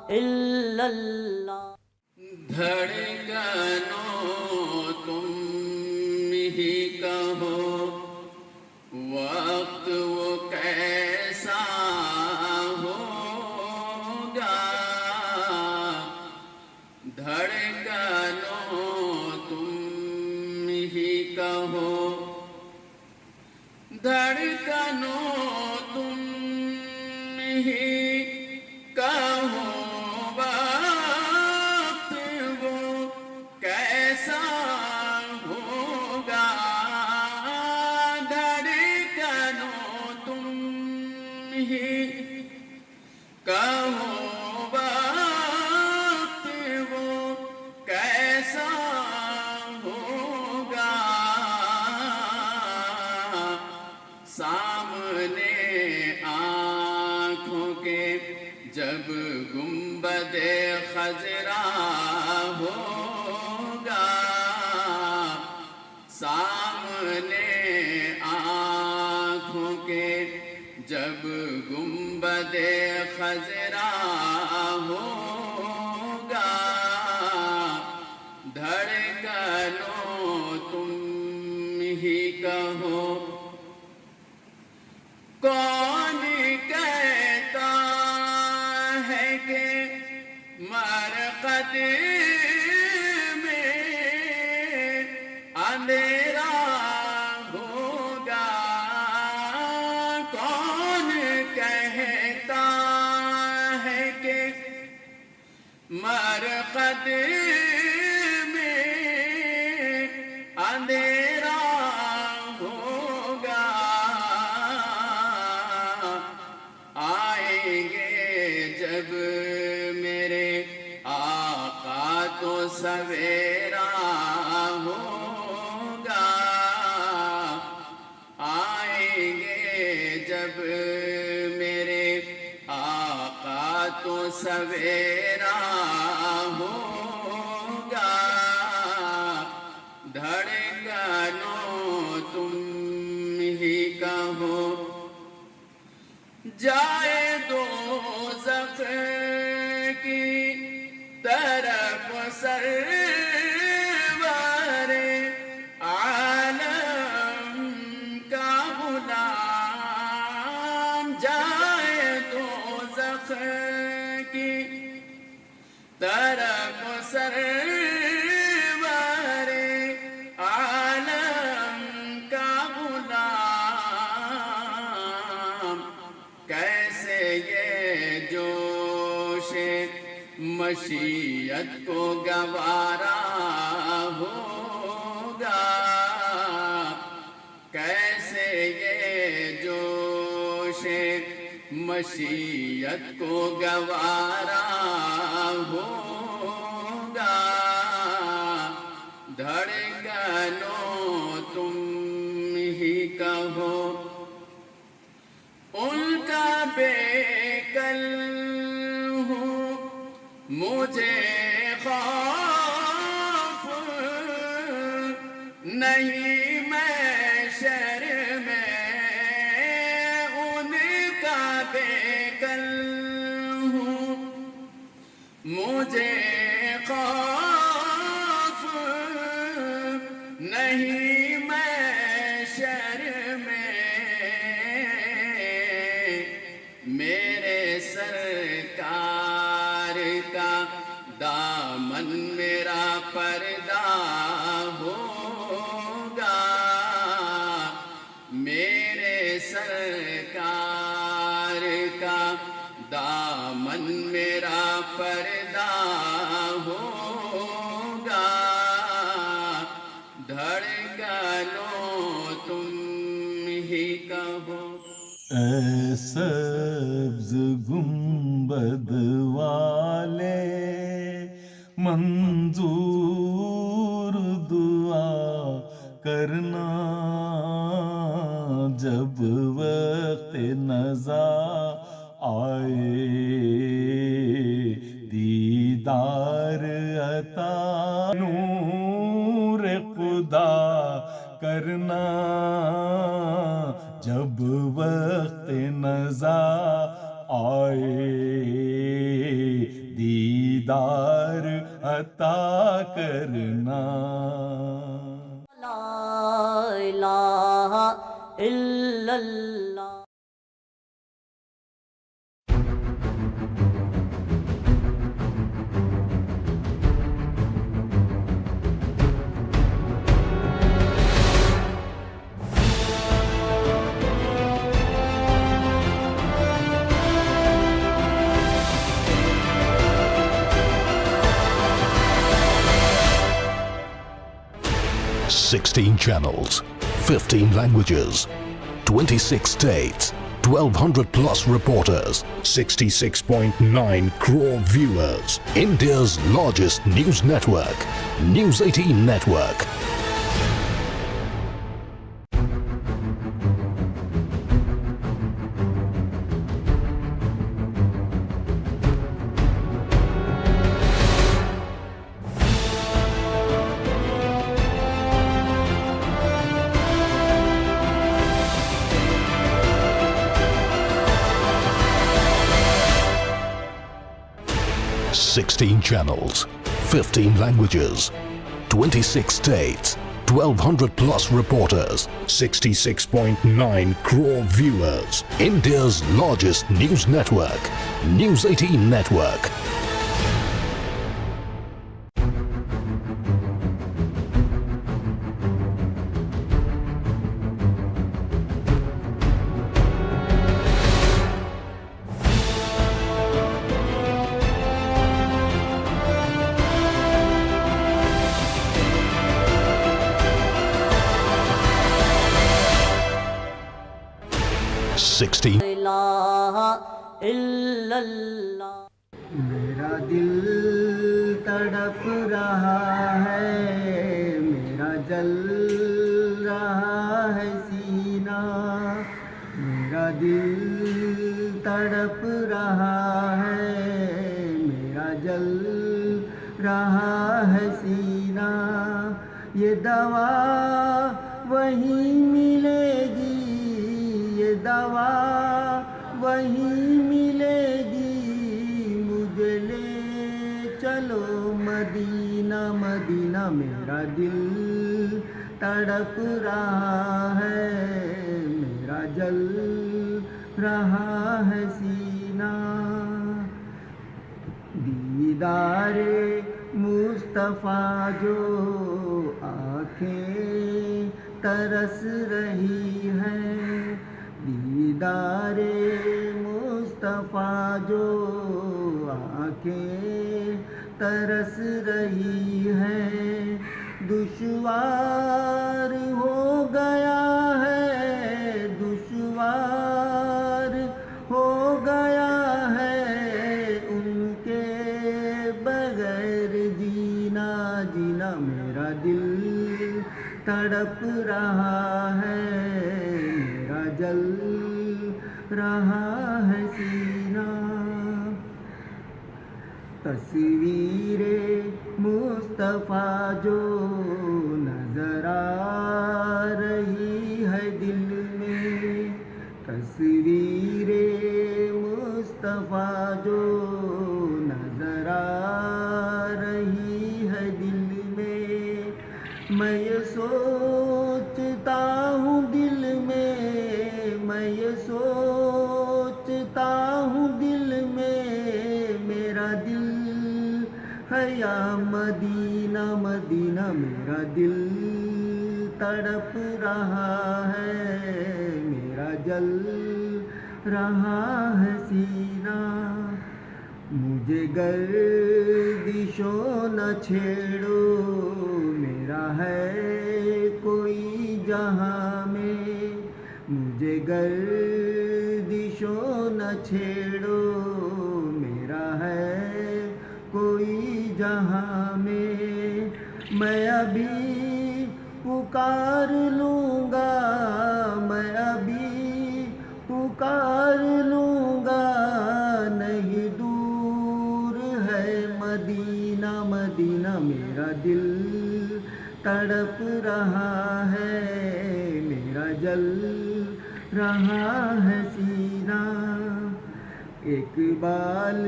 الا اللہ. دھڑکنوں تم ہی کہو وقت وہ کیسا ہوگا. دھڑکنوں تم ہی کہو دھڑکنوں تم ہی کہو وقت وہ کیسا ہوگا. دھڑکنوں تم ہی کہو وقت وہ کیسا ہوگا. سامنے آنکھوں کے جب گنبد خضرا ہوگا. سامنے آنکھوں کے جب گنبد خضرا ہوگا. دھڑکنوں تم ہی کہو کون کہتا ہے کہ مرقد میں اندھیرا ہوگا. کون کہتا ہے کہ مرقد میں اندھیرا ہوگا. آئیں گے جب میرے آقا تو سویرا ہوگا. آئیں گے جب میرے آقا تو سویرا ہوگا. دھڑکنوں تم ہی کہو جائے دوزخ کی طرف سرور عالم کا غلام. جائے دوزخ کی طرف سرور عالم کا غلام. کیسے یہ جوش مشیت کو گوارا ہوگا. کیسے یہ جوش مشیت کو گوارا ہوگا. دھڑکنوں تم ہی کہو ان کا بے کل ہوں مجھے خوف نہیں محشر میں. ان کا بے کل ہوں مجھے خوف نہیں محشر میں. میرے سرکار کا دامن میرا پردہ ہوگا. میرے سرکار کا دامن میرا پردہ ہوگا. دھڑکنوں تم ہی کہو اے سبز گنبد والے منظور دعا کرنا جب وقت نزا آئے. دیدار عطا نور خدا کرنا جب وقت نزا آئے. دیدار عطا کرنا. لا الہ الا اللہ. Sixteen channels, 15 languages, 26 states, 1,200 plus reporters, 66.9 crore viewers. India's largest news network, News 18 Network. Sixteen channels, 15 languages, 26 states, 1,200 plus reporters, 66.9 crore viewers. India's largest news network, News 18 Network. Sixteen. الہ الا اللہ. میرا دل تڑپ رہا ہے، میرا جل رہا ہے سینہ. میرا دل تڑپ رہا ہے، میرا جل رہا ہے سینہ. یہ دوا وہیں ملے گی، یہ دوا وہیں ملے گی. مجھے لے چلو مدینہ مدینہ. میرا دل تڑپ رہا ہے، میرا جل رہا ہے سینہ. دیدار مصطفیٰ جو آنکھیں ترس رہی ہیں، دیدار مصطفیٰ جو آنکھیں ترس رہی ہیں. دشوار ہو گیا ہے، دشوار ہو گیا ہے ان کے بغیر جینا جینا. میرا دل تڑپ رہا ہے، میرا جل رہا ہے سینہ. تصویر مصطفیٰ جو نظر آ رہی ہے دل میں، تصویر مصطفیٰ جو نظر آ رہی ہے دل میں. میں یہ سوچتا ہوں دل میں، میں یہ سوچتا ہوں دل میں، میرا دل ہے یا مدینہ مدینہ. میرا دل تڑپ رہا ہے، میرا جل رہا ہے سینہ. مجھے گردشوں نہ چھیڑو، میرا ہے کوئی جہاں میں. مجھے گردشوں نہ چھیڑو، میرا ہے کوئی جہاں میں. میں ابھی پکار لوں گا، میں ابھی پکار لوں گا. نہیں دور ہے مدینہ مدینہ. میرا دل تڑپ رہا ہے، میرا جل رہا ہے سینہ. اقبال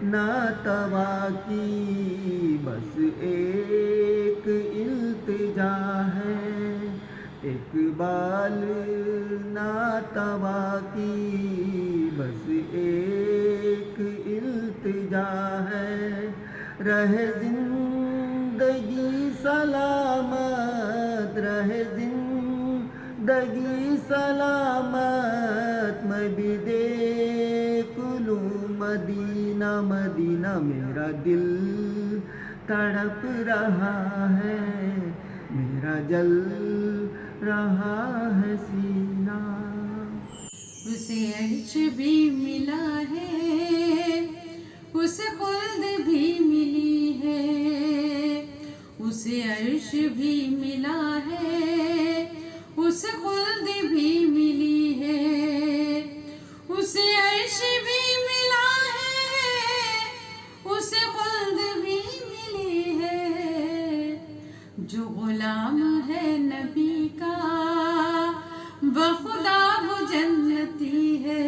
ناتوا کی بس ایک التجا ہے، اقبال ناتوا کی بس ایک التجا ہے، رہے زندگی سلامت، رہے زندگی سلامت، میں بھی دیکھ لوں مدینہ مدینہ، میرا دل تڑپ رہا ہے، میرا جل رہا ہے سینہ۔ اسے عرش بھی ملا ہے، اسے خلد بھی ملی ہے، اسے عرش بھی ملا ہے، اسے خلد بھی ملی ہے، اسے عرش بھی ملا ہے، اسے خلد بھی ملی ہے، جو غلام ہے نبی کا بخدا وہ جنتی ہے،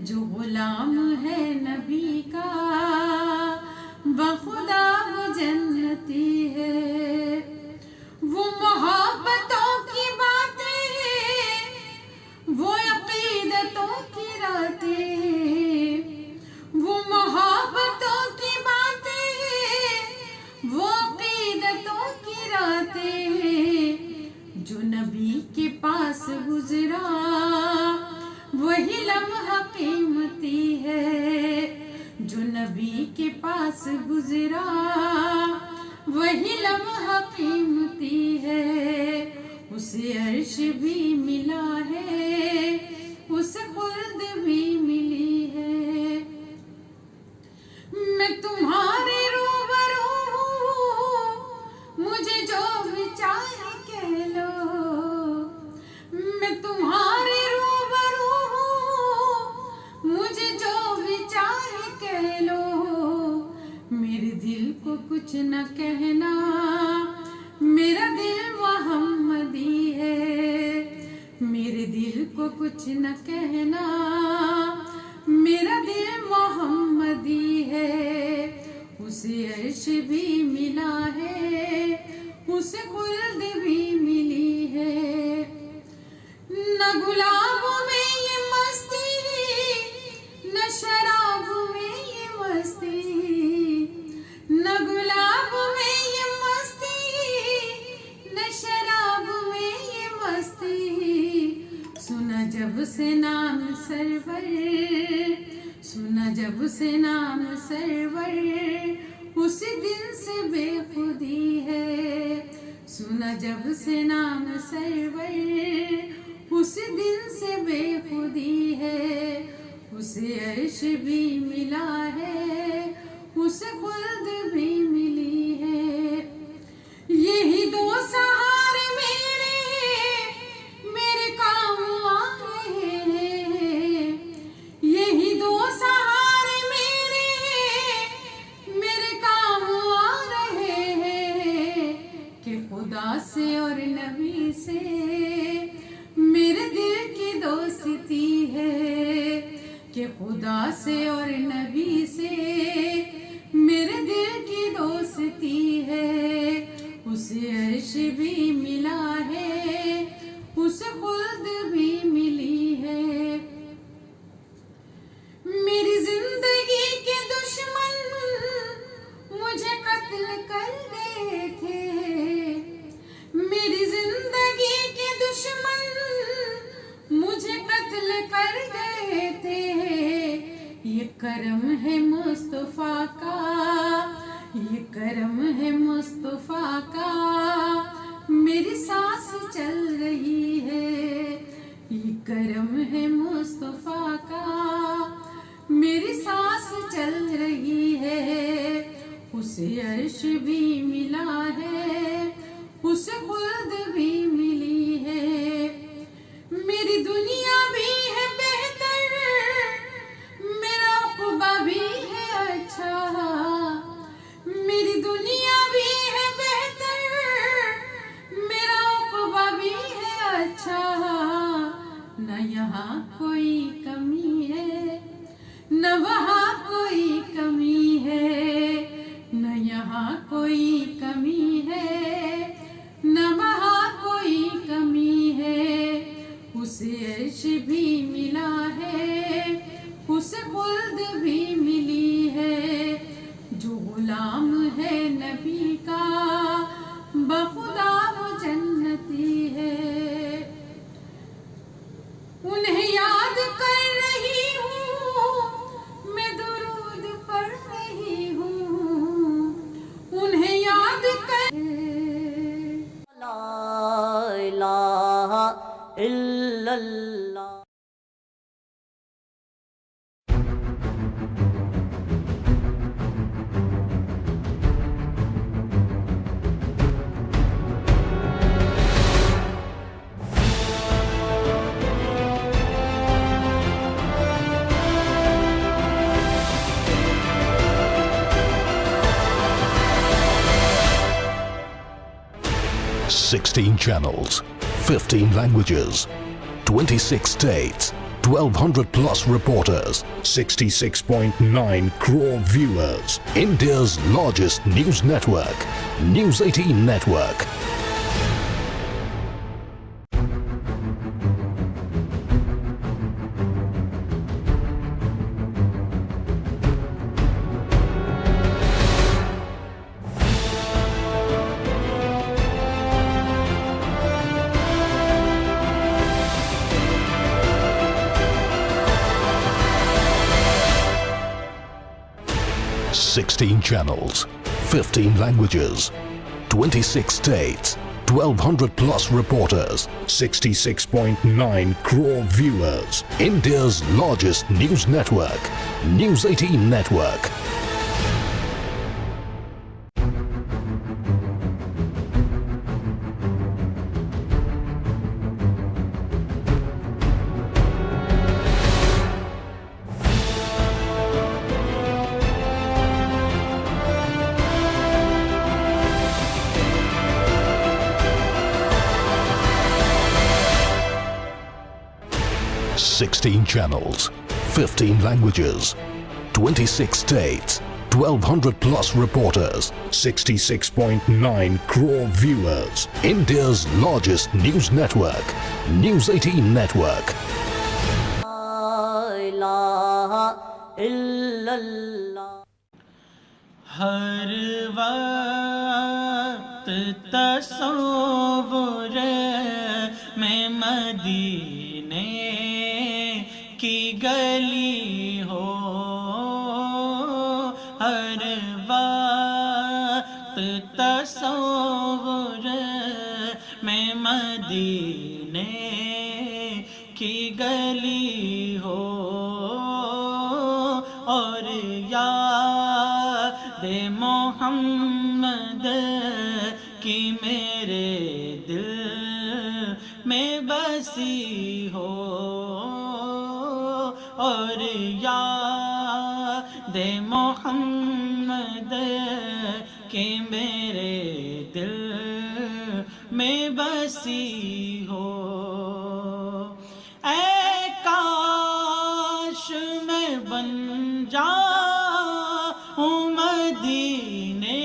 جو غلام ہے نبی کا بخدا وہ جنتی ہے، وہ محبتوں کی باتیں، وہ عقیدتوں کی راتیں، وہ محبتوں کی باتیں، وہ عقیدتوں کی راتیں، جو نبی کے پاس گزرا وہی لمحہ قیمتی ہے، جو نبی کے پاس گزرا وہی لمحہ قیمتی ہے، اسے عرش بھی ملا ہے، اسے خلد بھی ملی ہے، میں تمہارے روبرو ہوں، مجھے جو بھی چاہے کہہ لو، میں تمہارے روبرو ہوں، مجھے جو بھی چاہے کہہ لو، میرے دل کو کچھ نہ کہنا، میرا دل محمدی ہے، میرے دل کو کچھ نہ کہنا، میرا دل محمدی ہے، اسے عرش بھی ملا ہے، اسے خلد بھی ملی ہے، نہ گلابوں میں یہ مستی، نہ شرابوں میں یہ مستی، نہ گلابوں میں یہ مستی، نہ شرابوں میں یہ مستی، سنا جب سے نام سرور، سنا جب سے نام سرور، اسی دن سے بے خودی ہے، سنا جب سے نام سرور، اسی دن سے بے خودی ہے، اسے عرش بھی ملا ہے، اسے خلد بھی ملی ہے، یہی دو سہارے میرے کام آ رہے ہیں، یہی دو سہارے میرے کام آ رہے ہیں، کہ خدا سے اور نبی سے میرے دل کی دوستی ہے، کہ خدا سے اور نبی سے میرے دل کی دوستی ہے، اسے عرش بھی ملا ہے، اسے خلد بھی ملی ہے، میری زندگی کے دشمن مجھے قتل کر گئے تھے، میری زندگی کے دشمن مجھے قتل کر گئے تھے، یہ کرم ہے مصطفیٰ کا، یہ کرم ہے مصطفیٰ کا، میری سانس چل رہی ہے، یہ کرم ہے مصطفیٰ کا، میری سانس چل رہی ہے، اسے عرش بھی ملا ہے، اسے خلد بھی ملی ہے، میری دنیا بھی ہے بہتر، میرا عقبہ بھی ہے اچھا، میری دنیا بھی ہے بہتر، میرا عقبہ بھی ہے اچھا، نہ یہاں کوئی کمی ہے 16 channels, 15 languages, 26 states, 1200 plus reporters, 66.9 crore viewers. India's largest news network, News 18 Network. Sixteen channels, 15 languages, 26 states, 1200 plus reporters, 66.9 crore viewers. India's largest news network, News 18 Network. Sixteen channels, 15 languages, 26 states, 1200 plus reporters, 66.9 crore viewers. India's largest news network, News 18 Network. La ilaha illallah. ہر وقت تصور میں مدینے کی گلی ہو، ہر وقت تصور میں مدینے کی گلی ہو، اور یاد محمد کی میرے دل میں بسی ہو، اور یاد محمد کی میرے دل میں بسی ہو۔ اے کاش میں بن جاؤں مدینے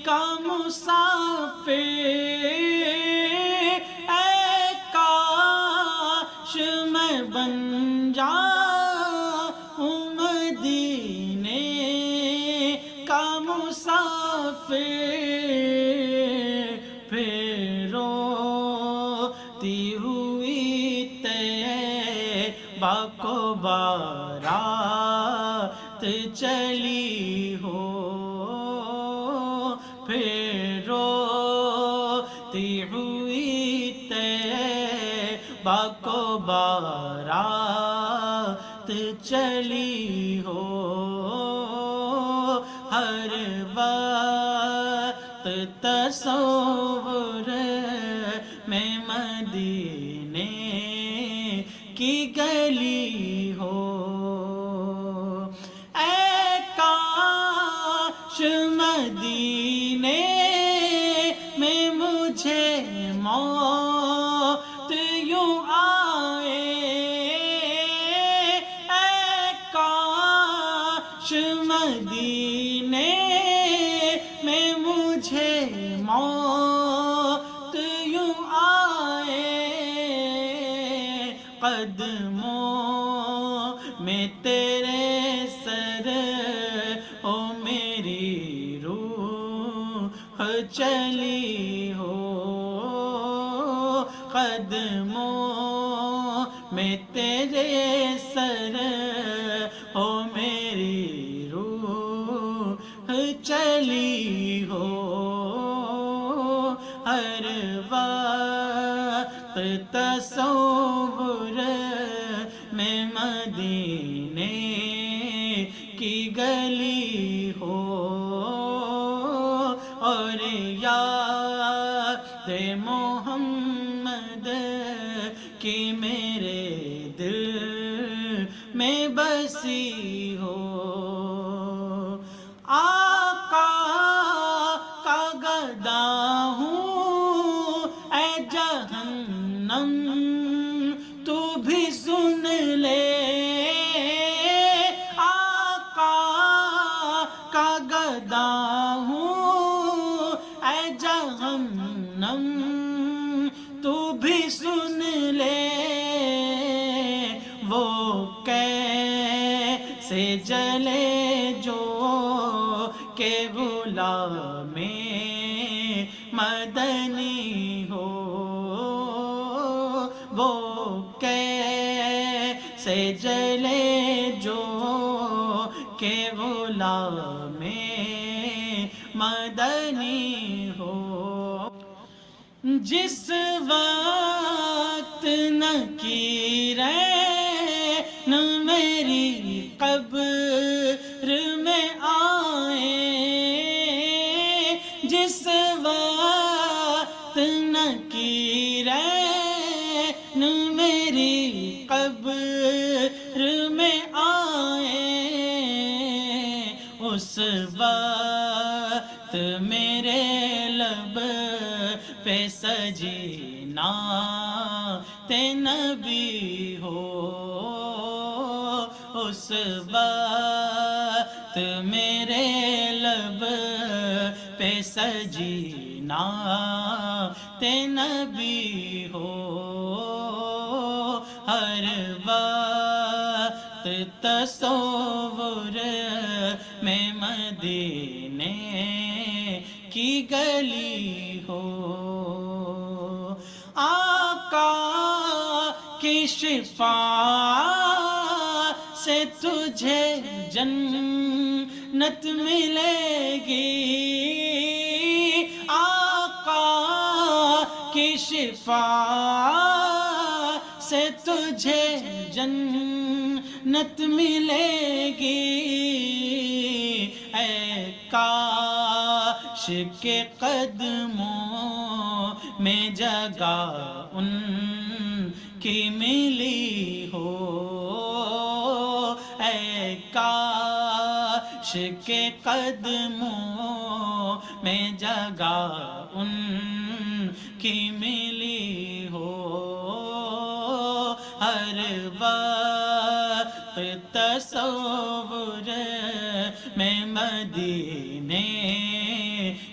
کا مسافر، اے کاش میں بن جاؤں مدینے کا مسافر، پھر روتی ہوئی طیبہ کو بارات چلی ہو، پھر روتی ہوئی طیبہ کو بارات چلی ہو، ہر وقت تصور میں مدینے کی گلی ہو۔ اے کاش مدینے میں مجھے موت یوں آئے، اے کاش مدینے میں مجھے موت یوں آئے، قدموں میں تیرے سر ہو میری روح چلی ہو، قدموں میں تیرے سر ہو میری روح چلی ہو، ہر وقت تصور میں مدینے کی گلی ہو، اور یاد محمد کی میرے دل میں بسی ہو۔ آقا کا گدا ہوں کا گدا ہوں اے جہنم تو بھی سن لے وہ کیسے جلے جو کہ غلام مدنی ہو وہ کیسے جلے جو کہ غلام مدنی ہو جس وقت نکیرین میری قبر میں آئے جس وقت نکیرین میری قبر میں آئے اس وقت میرے لب پہ سجی نعت نبی ہو اس وقت میرے لب پہ سجی نعت نبی ہو ہر وقت تصور میں مدینے کی گلی ہو آقا کی شفاعت سے تجھے جنت ملے گی آقا کی شفاعت سے تجھے جنت ملے گی اے کاش کے قدموں میں جگہ ان کی ملی ہو اے کاش کے قدموں میں جگہ ان کی ملی ہو ہر وقت تصور میں مدینے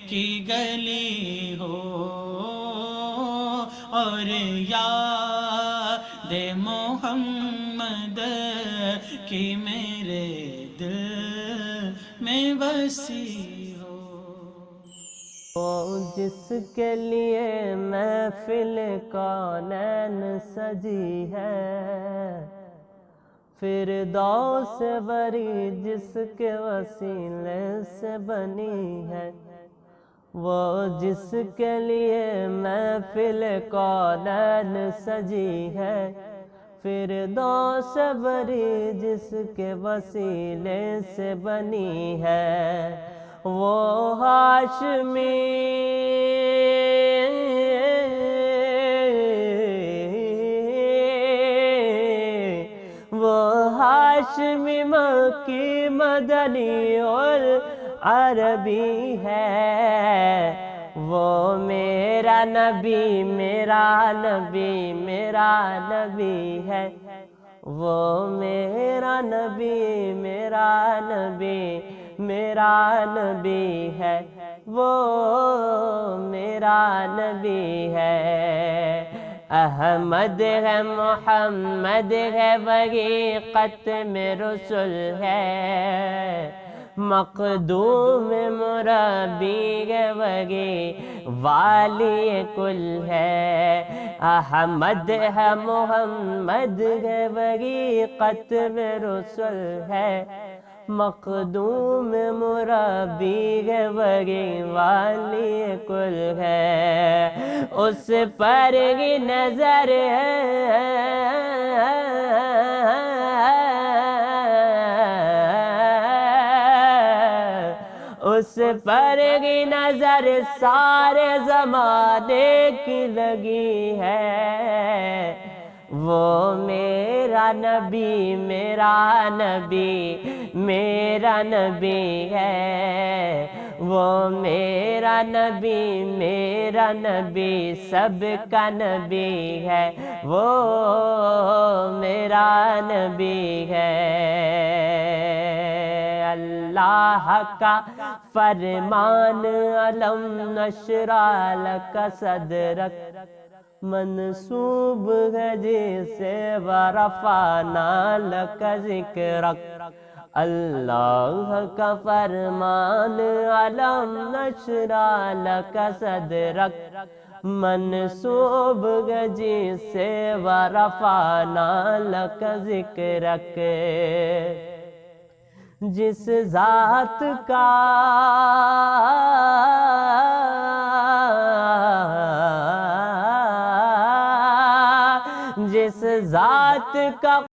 کی گلی ہو اور یاد محمد کی میرے دل میں بسی ہو وہ جس کے لیے محفل کونین سجی ہے فردوس بری جس کے وسیلے سے بنی ہے وہ جس کے لیے محفل کونین سجی ہے فردوس بری جس کے وسیلے سے بنی ہے وہ ہاشمی ہاشمی مکی مدنی اور عربی ہے وہ میرا نبی میرا نبی میرا نبی ہے وہ میرا نبی میرا نبی میرا نبی ہے وہ میرا نبی ہے احمد ہے محمد ہے وہی ختم رسل ہے مقدوم مربی ہے وہی والی کل ہے احمد ہے محمد ہے وہی ختم رسل ہے مقدوم مربی ہے وہی والی کل ہے اس پر ہی نظر ہے اس پر ہی نظر سارے زمانے کی لگی ہے وہ میرا نبی میرا نبی میرا نبی ہے وہ میرا نبی سب کا نبی ہے وہ میرا نبی ہے اللہ اللہ کا فرمان علم نشرح لک صدرک منصوب ہے جسے ورفعنا لک ذکرک اللہ کا فرمان علم نشرح لک صدرک منصوب ہے جسے ورفعنا لک ذکرک جس ذات کا جس ذات کا